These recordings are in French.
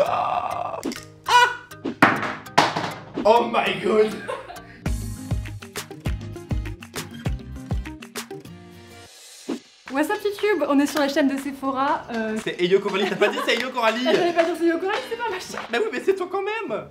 Ah! Oh my god! What's up YouTube, on est sur la chaîne de Sephora. C'est Eyo Coralie, t'as pas dit c'est Eyo Coralie? J'allais pas dire c'est Eyo Coralie, c'est pas ma chaîne. Bah oui, mais c'est toi quand même!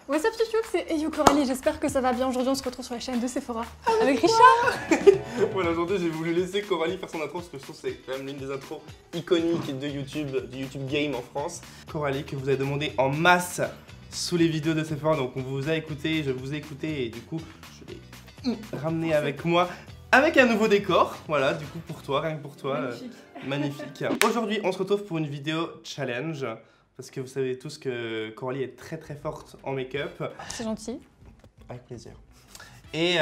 What's up YouTube, c'est Eyo Coralie, j'espère que ça va bien. Aujourd'hui on se retrouve sur la chaîne de Sephora avec Richard. Voilà, aujourd'hui j'ai voulu laisser Coralie faire son intro parce que je trouve que c'est quand même l'une des intros iconiques de YouTube, du YouTube Game en France. Coralie que vous avez demandé en masse sous les vidéos de Sephora, donc on vous a écouté, je vous ai écouté et du coup je l'ai ramené avec moi. Avec un nouveau décor, voilà, du coup pour toi, rien que pour toi. Magnifique. Magnifique. Aujourd'hui, on se retrouve pour une vidéo challenge. Parce que vous savez tous que Coralie est très très forte en make-up. C'est gentil. Avec plaisir. Et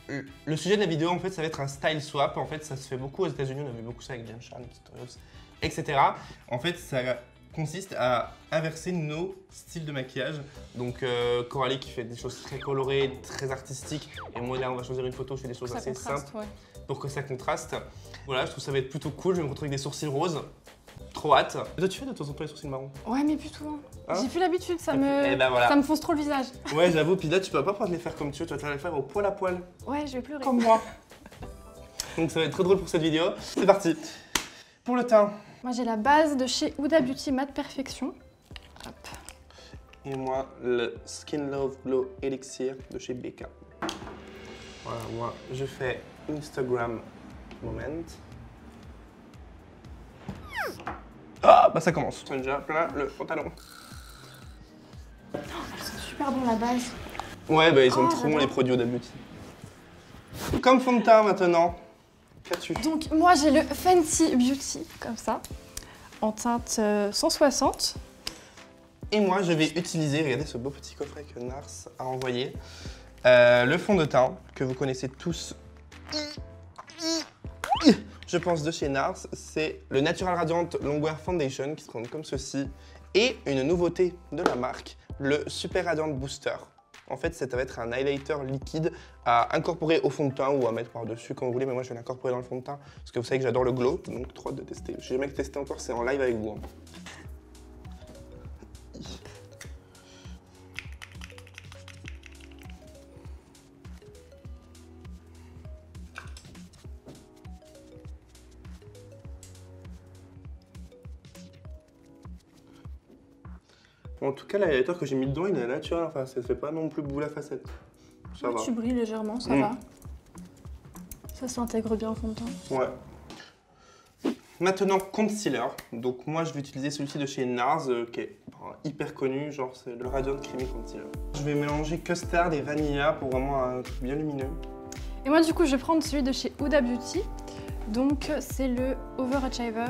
le sujet de la vidéo, en fait, ça va être un style swap. En fait, ça se fait beaucoup aux États-Unis, on a vu beaucoup ça avec James Charles, Tutorials, etc. En fait, ça consiste à inverser nos styles de maquillage. Donc Coralie qui fait des choses très colorées, très artistiques, et moi là on va choisir une photo, je fais des choses assez simples pour que ça contraste. Voilà, je trouve que ça va être plutôt cool, je vais me retrouver avec des sourcils roses. Trop hâte. Et toi tu fais de temps en temps les sourcils marrons? Ouais mais plus souvent. Hein? J'ai plus l'habitude, ça voilà. ça me fonce trop le visage. Ouais j'avoue, puis là tu vas pas pouvoir te les faire comme tu veux, tu vas te les faire au poil à poil. Ouais, je vais pleurer. Comme moi. Donc ça va être très drôle pour cette vidéo. C'est parti. Pour le teint. Moi j'ai la base de chez Huda Beauty Matte Perfection. Hop. Et moi le Skin Love Glow Elixir de chez BK. Voilà, moi je fais Instagram Moment. Ah bah ça commence. C'est déjà plein le pantalon. Elles sont super bon la base. Ouais bah ils sont trop bons les produits Huda Beauty. Comme fond de teint maintenant. Qu'as-tu? Donc moi j'ai le Fenty Beauty, comme ça, en teinte 160. Et moi je vais utiliser, regardez ce beau petit coffret que Nars a envoyé. Le fond de teint que vous connaissez tous. Je pense de chez Nars, c'est le Natural Radiant Longwear Foundation qui se présente comme ceci. Et une nouveauté de la marque, le Super Radiant Booster. En fait, ça va être un highlighter liquide à incorporer au fond de teint ou à mettre par-dessus quand vous voulez, mais moi je vais l'incorporer dans le fond de teint parce que vous savez que j'adore le glow, donc trop hâte de tester. Je n'ai jamais testé encore, c'est en live avec vous. En tout cas, l'highlighter que j'ai mis dedans, il est naturel, enfin ça ne fait pas non plus boule à facette. Ça va. Tu brilles légèrement, ça va. Ça s'intègre bien au fond de teint. Ouais. Maintenant, concealer. Donc moi, je vais utiliser celui-ci de chez Nars, qui est hyper connu, genre c'est le Radiant Creamy Concealer. Je vais mélanger custard et vanilla pour vraiment un truc bien lumineux. Et moi du coup, je vais prendre celui de chez Huda Beauty. Donc c'est le Overachiever.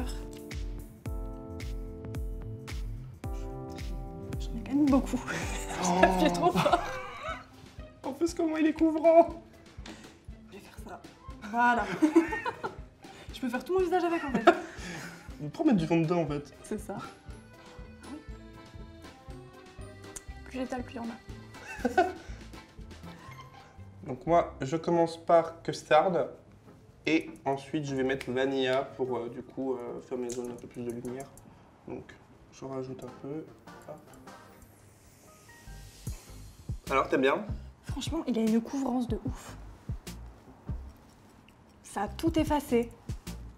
J'en ai quand même beaucoup. Oh. Ça fait trop fort. En plus, comment il est couvrant. Je vais faire ça. Voilà. Je peux faire tout mon visage avec en fait. Pourquoi mettre du fond de teint en fait? C'est ça. Plus j'étale, plus il y en a. Donc moi, je commence par custard et ensuite je vais mettre vanilla pour du coup faire mes zones un peu plus de lumière. Donc je rajoute un peu. Hop. Alors, t'aimes bien? Franchement, il a une couvrance de ouf. Ça a tout effacé.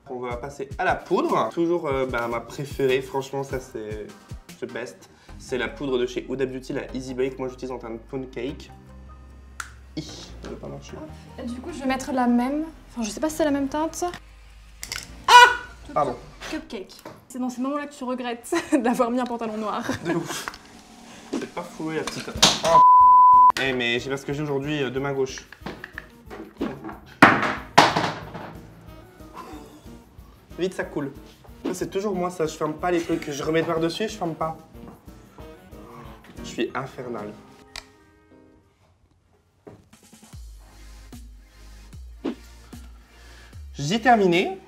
On va passer à la poudre. Toujours ma préférée, franchement, ça c'est the best. C'est la poudre de chez Huda Beauty, la Easy Bake. Moi, j'utilise en teinte pound cake. Ça ne veut pas marcher. Et du coup, je vais mettre la même. Enfin, je sais pas si c'est la même teinte. Pardon. Cupcake. C'est dans ces moments-là que tu regrettes d'avoir mis un pantalon noir. De ouf. C'est pas foué la petite. Oh, eh, mais je sais pas ce que j'ai aujourd'hui de main gauche. Vite, ça coule. C'est toujours moi ça, je ferme pas les trucs. Je remets par-dessus et je ferme pas. Je suis infernal. J'ai terminé.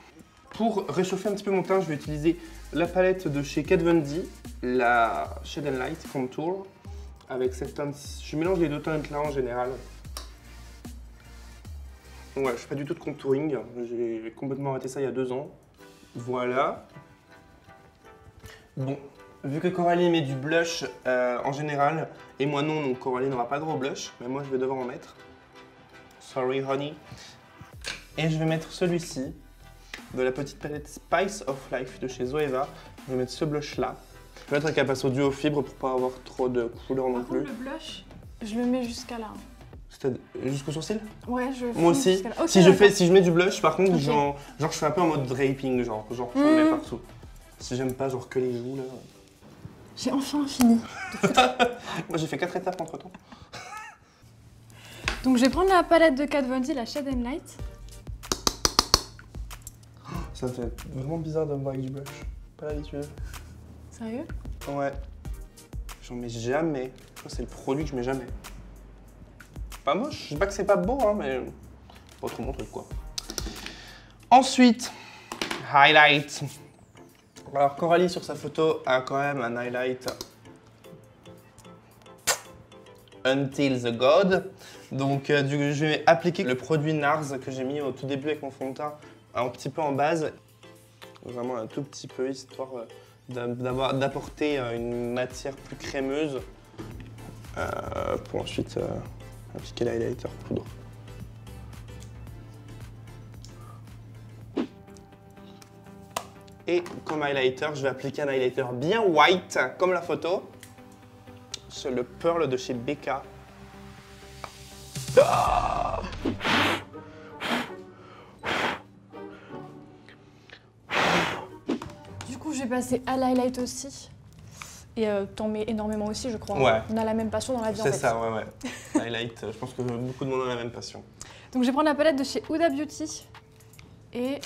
Pour réchauffer un petit peu mon teint, je vais utiliser la palette de chez Kat Von D, la Shade and Light Contour, avec cette teinte. Je mélange les deux teintes là en général. Ouais, je fais pas du tout de contouring, j'ai complètement arrêté ça il y a 2 ans. Voilà. Bon, vu que Coralie met du blush en général, et moi non, donc Coralie n'aura pas de gros blush, mais moi je vais devoir en mettre. Sorry honey. Et je vais mettre celui-ci, de la petite palette Spice of Life de chez Zoeva. Je vais mettre ce blush là. Je vais mettre un passe au duo fibre pour pas avoir trop de couleur non plus. Le blush, je le mets jusqu'à là. Jusqu'au sourcil? Ouais, je fais moi aussi. Okay, si je mets du blush, par contre, genre je fais un peu en mode draping, genre j'en mets partout. Si j'aime pas, genre que les joues là. J'ai enfin fini. Moi j'ai fait 4 étapes entre temps. Donc je vais prendre la palette de Kat Von D, la Shade and Light. Ça me fait vraiment bizarre de me voir avec du blush. Pas l'habitude. Sérieux? Ouais. J'en mets jamais. C'est le produit que je mets jamais. Pas moche, je dis pas que c'est pas beau, hein, mais pas trop mon truc quoi. Ensuite, highlight. Alors Coralie sur sa photo a quand même un highlight Until the God. Donc je vais appliquer le produit NARS que j'ai mis au tout début avec mon fond de teint un petit peu en base. Vraiment un tout petit peu, histoire d'apporter une matière plus crémeuse pour ensuite appliquer l'highlighter poudre. Et comme highlighter, je vais appliquer un highlighter bien white, comme la photo. C'est le Pearl de chez Becca. Ah, du coup, je vais passer à l'highlight aussi. Et t'en mets énormément aussi, je crois. Ouais. On a la même passion dans la vie, en fait. c'est ça, ouais. Highlight, je pense que beaucoup de monde a la même passion. Donc je vais prendre la palette de chez Huda Beauty. Et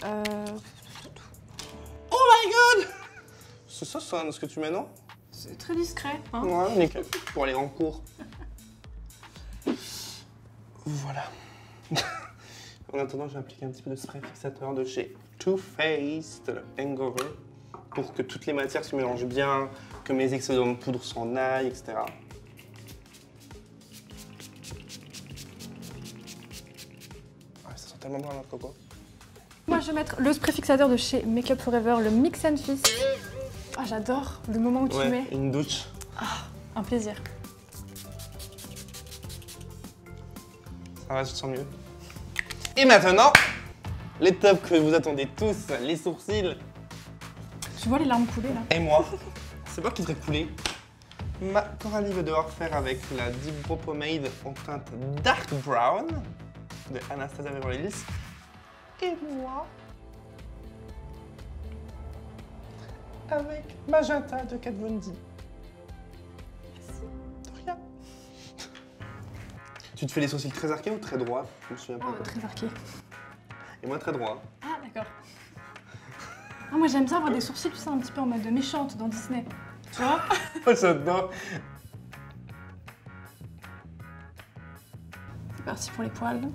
Oh my god! C'est ça, ce que tu mets, non? c'est très discret, hein. Ouais, nickel. Pour aller en cours. Voilà. En attendant, je vais appliquer un petit peu de spray fixateur de chez Too Faced Hangover pour que toutes les matières se mélangent bien, que mes excédents de poudre s'en aillent, etc. Ah, ça sent tellement bon la noix de coco. Moi, je vais mettre le spray fixateur de chez Makeup Forever, le Mix and Fix. Ah, j'adore le moment où tu mets. Une douche. Ah, un plaisir. Ça va, je te sens mieux. Et maintenant, l'étape que vous attendez tous, les sourcils. Tu vois les larmes couler là? Et moi, c'est moi qui devrais couler. Ma Coralie va devoir faire avec la Deep Brow Pomade en teinte Dark Brown de Anastasia Beverly Hills. Et moi, avec Magenta de Kat Von D. De rien. Tu te fais les sourcils très arqués ou très droits? Je me souviens pas. Oh, très arqué. Et moi très droit. Ah, d'accord. Ah, moi, j'aime bien avoir des sourcils, tu sais, un petit peu en mode méchante dans Disney. Tu vois? Oh, j'adore. C'est parti pour les poils.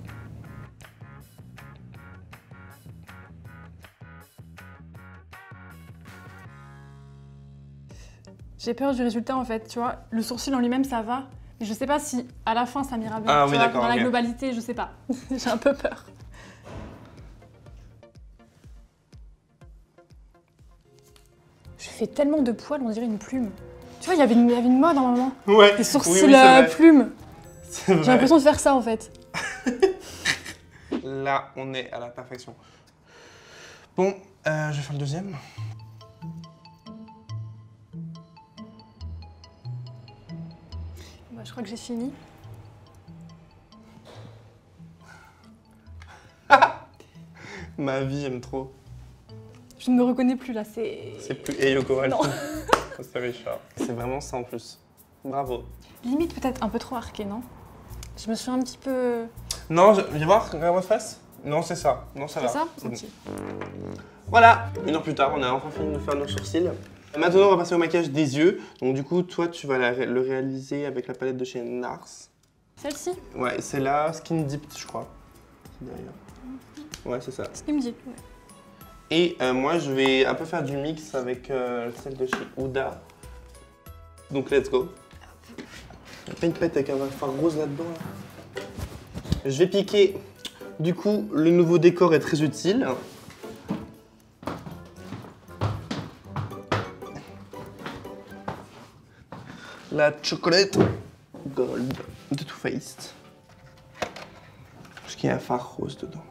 J'ai peur du résultat en fait, tu vois. Le sourcil en lui-même, ça va. Mais je sais pas si à la fin, ça m'ira bien. Ah tu oui, vois, d'accord. dans la Ok. globalité, je sais pas. J'ai un peu peur. Je fais tellement de poils, on dirait une plume. Tu vois, il y avait une mode à un moment. Ouais. Les sourcils oui, c'est vrai. plumes. C'est vrai. J'ai l'impression de faire ça en fait. Là, on est à la perfection. Bon, je vais faire le deuxième. Bah, je crois que j'ai fini. Ma vie, j'aime trop. Je ne me reconnais plus là, c'est... C'est plus Eyo Coralie. Non. C'est Richard. C'est vraiment ça en plus. Bravo. Limite peut-être un peu trop arqué, non? Je me suis un petit peu... Non, viens voir, regarde votre face. Non, c'est ça. Non, ça C'est va. ça? C'est bon. Ok. Voilà, 1 heure plus tard, on a enfin fini de faire nos sourcils. Maintenant, on va passer au maquillage des yeux. Donc du coup, toi, tu vas le réaliser avec la palette de chez NARS. Celle-ci? Ouais, c'est la Skin Deep, je crois. C'est derrière. Ouais, c'est ça. Ce qu'il me dit. Ouais. Et moi, je vais un peu faire du mix avec celle de chez Huda. Donc, let's go. Il y a pas une palette avec un fard rose là-dedans. Là. Je vais piquer. Du coup, le nouveau décor est très utile. la chocolate gold de Too Faced. Parce qu'il y a un fard rose dedans.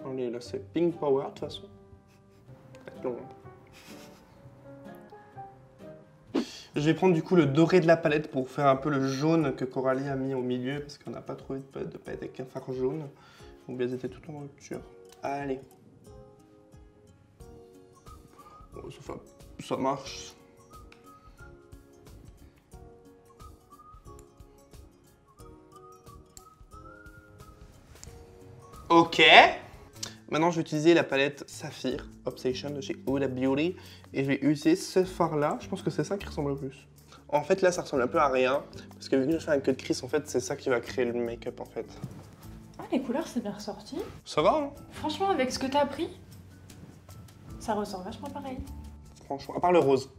Allez, là c'est Pink Power de toute façon. C'est long. Je vais prendre du coup le doré de la palette pour faire un peu le jaune que Coralie a mis au milieu parce qu'on n'a pas trouvé de palette avec un fard jaune. Donc elles étaient toutes en rupture. Allez. Bon, ça marche. Ok. Maintenant, je vais utiliser la palette Saphir Obsession de chez Huda Beauty et je vais utiliser ce fard-là. Je pense que c'est ça qui ressemble le plus. En fait, là, ça ressemble un peu à rien parce que vu que je fais un cut crease, en fait, c'est ça qui va créer le make-up, en fait. Ah, les couleurs, c'est bien ressorti. Ça va, hein? Franchement, avec ce que t'as pris, ça ressort vachement pareil. Franchement, à part le rose.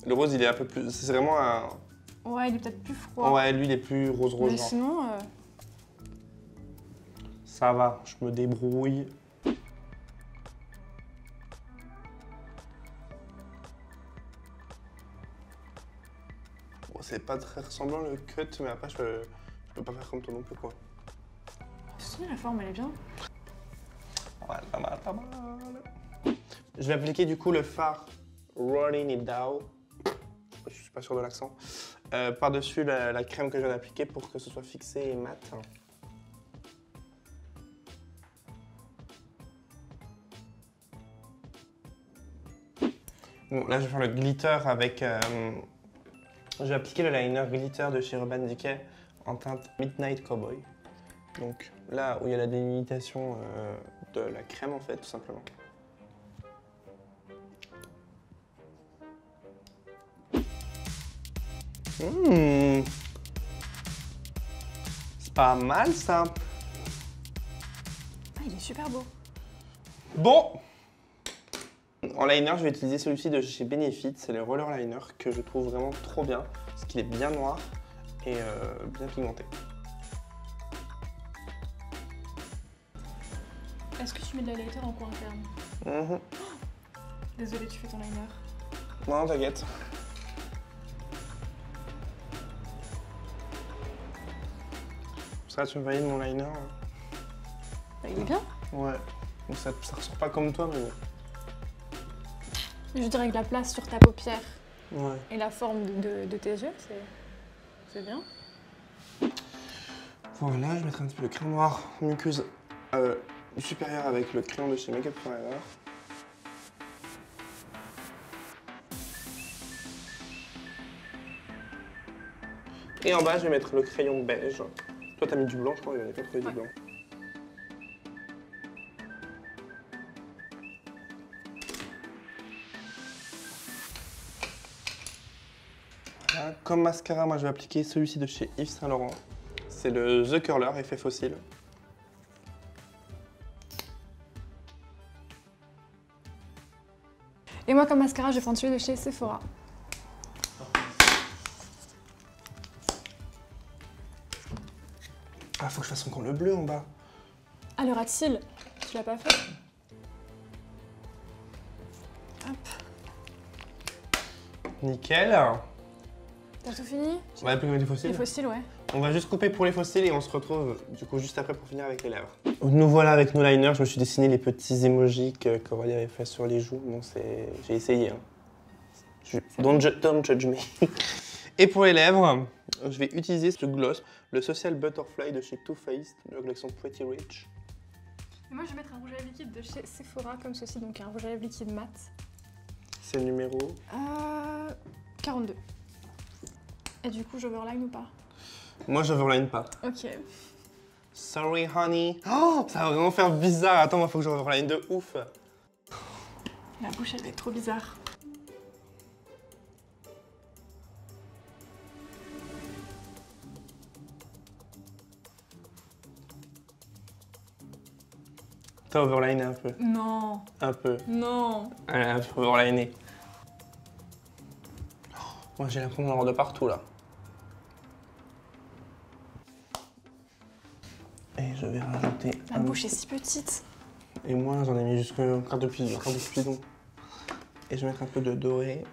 Le rose, il est un peu plus... C'est vraiment un... Ouais, il est peut-être plus froid. Ouais, lui, il est plus rose-rose. Mais genre. sinon... Ça va, je me débrouille. Bon, c'est pas très ressemblant le cut, mais après, je peux pas faire comme toi non plus, quoi. Si, la forme, elle est bien. Ouais, pas mal, pas mal. Je vais appliquer du coup le fard Rolling It Down. Je suis pas sûr de l'accent. Par-dessus la crème que je viens d'appliquer pour que ce soit fixé et mat. Bon, là, je vais faire le glitter avec... je vais appliquer le liner glitter de chez Urban Decay en teinte Midnight Cowboy. Donc là où il y a la délimitation de la crème, en fait, tout simplement. C'est pas mal, ça. Ah, il est super beau. Bon. En liner, je vais utiliser celui-ci de chez Benefit. C'est le roller liner que je trouve vraiment trop bien parce qu'il est bien noir et bien pigmenté. Est-ce que tu mets de la lighter en coin interne? Désolée, tu fais ton liner. Non, t'inquiète. Ça, tu me valides mon liner? Bah, il est bien. Ouais. Bon, ça ressort pas comme toi, mais bon. Je dirais que la place sur ta paupière Ouais. et la forme de tes yeux, c'est bien. Voilà, je mettrai un petit peu de crayon noir muqueuse supérieure avec le crayon de chez Make Up Forever. Et en bas, je vais mettre le crayon beige. Toi, t'as mis du blanc, je crois, il n'y avait pas trouvé du blanc. Voilà. Comme mascara, moi, je vais appliquer celui-ci de chez Yves Saint Laurent. C'est le The Curler effet fossile. Et moi, comme mascara, je vais prendre celui de chez Sephora. Ah, faut que je fasse encore le bleu en bas. Ah, le rat de cils, tu l'as pas fait? Hop. Nickel. T'as tout fini? On va appliquer les fossiles. Les fossiles, ouais. On va juste couper pour les fossiles et on se retrouve du coup juste après pour finir avec les lèvres. Nous voilà avec nos liners. Je me suis dessiné les petits emojis que Coralie avait fait sur les joues. Bon, j'ai essayé. Hein. Don't judge me. Et pour les lèvres, je vais utiliser ce gloss, le Social Butterfly de chez Too Faced, de la collection Pretty Rich. Et moi, je vais mettre un rouge à lèvres liquide de chez Sephora comme ceci, donc un rouge à lèvres liquide mat. C'est le numéro 42. Et du coup, j'overline ou pas? Moi, je overline pas. Ok. Sorry, honey. Oh, ça va vraiment faire bizarre. Attends, il faut que je overline de ouf. La bouche, elle va être trop bizarre. T'as overliné un peu. Non. Un peu. Non. Un peu overliné. Oh, moi, j'ai l'impression d'en avoir de partout, là. Et je vais rajouter La bouche est si petite. Et moi, j'en ai mis jusqu'au quart de pilon. Et je vais mettre un peu de doré.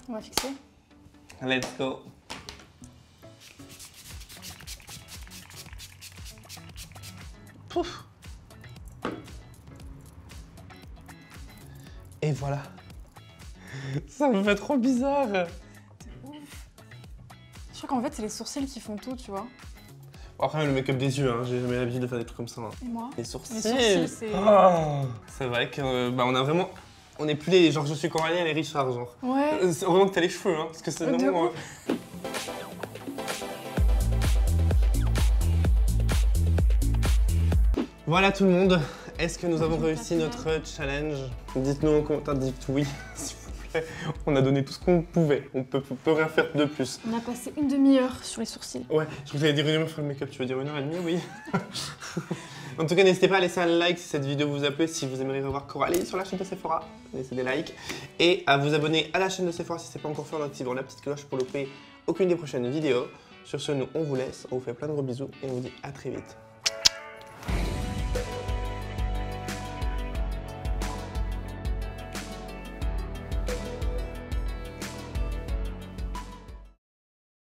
On va fixer. Let's go. Pouf. Et voilà. Ça me fait trop bizarre. Je crois qu'en fait, c'est les sourcils qui font tout, tu vois. Après, le make-up des yeux, hein. J'ai jamais l'habitude de faire des trucs comme ça. Hein. Et moi? Les sourcils. Les sourcils, c'est... Oh, c'est vrai que on a vraiment... On n'est plus les... Genre, je suis Coralie et les Richard, genre. Ouais. C'est vraiment que t'as les cheveux, hein. Parce que c'est vraiment... Voilà tout le monde. Est-ce que nous avons réussi notre challenge? Dites-nous en commentaire, dites oui, s'il vous plaît. On a donné tout ce qu'on pouvait. On peut rien faire de plus. On a passé une demi-heure sur les sourcils. Ouais, je vous allais dire 1 heure sur le make-up. Tu veux dire 1h30? Oui. En tout cas, n'hésitez pas à laisser un like si cette vidéo vous a plu, si vous aimeriez revoir Coralie sur la chaîne de Sephora, laissez des likes, et à vous abonner à la chaîne de Sephora si ce n'est pas encore fait en activant la petite cloche pour louper aucune des prochaines vidéos. Sur ce, nous on vous laisse, on vous fait plein de gros bisous et on vous dit à très vite.